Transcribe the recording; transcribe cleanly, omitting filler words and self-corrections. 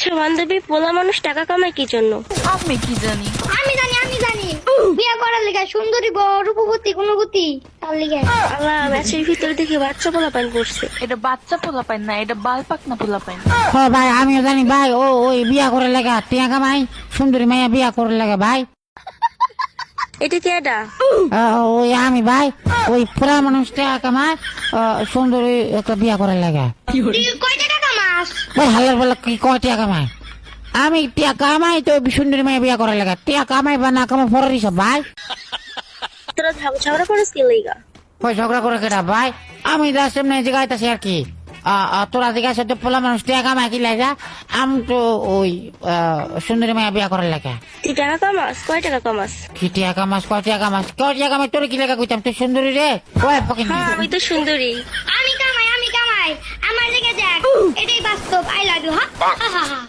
আচ্ছা বান্ধবী, পোলা মানুষ টাকা কামায় কি জন্য? আমি কি জানি। আমি জানি বিয়ে করার লেগে সুন্দরী বউ রূপবতী গুণবতী তার লেগে। আল্লাহ, ম্যাচের ভিতরে দেখে বাচ্চা পোলা পান করছে। এটা বাচ্চা পোলা পাই না, এটা বাল পাকনা পোলা পাই না। ও ভাই আমিও জানি ভাই, ওই বিয়া করে লাগা টিয়া কামাই, সুন্দরী মাইয়া বিয়া করে লাগা ভাই। এটা কি এটা? ওই আমি ভাই, ওই পুরা মানুষ টিয়া কামাই, সুন্দরী একটা বিয়া করে লাগা। তুই কয় টাকা কামাস? ওই হালার বলা কি কয় টিয়া কামাই? আমি টিয়া কামাই তো সুন্দরী মাইয়া বিয়া করে লাগা। টিয়া কামাই বা না কামাই পরেরই সব ভাই। তোরা ঝগড়া করিস কি লইগা? ওই ঝগড়া করে কেটা ভাই? আমি জাস্ট এমনি জিগাইতেছি আর কি। তোরা জিজ্ঞাসা তো পোলা মানুষ টিয়া কামাই কি লাগা, আমি তো ওই সুন্দরী মাইয়া বিয়া করে লাগা। তুই টাকা কামাস? কয় টাকা কামাস? কি টিয়া কামাস, কয় টিয়া কামাস, কয় টিয়া কামাই তোর কি লেখা কইতাম? তুই সুন্দরী রে, ওই পকেট হ্যাঁ, আমি তো সুন্দরী। আমি কামাই আমার লেগে দেখ, এটাই বাস্তব। I love you. হা হা হা।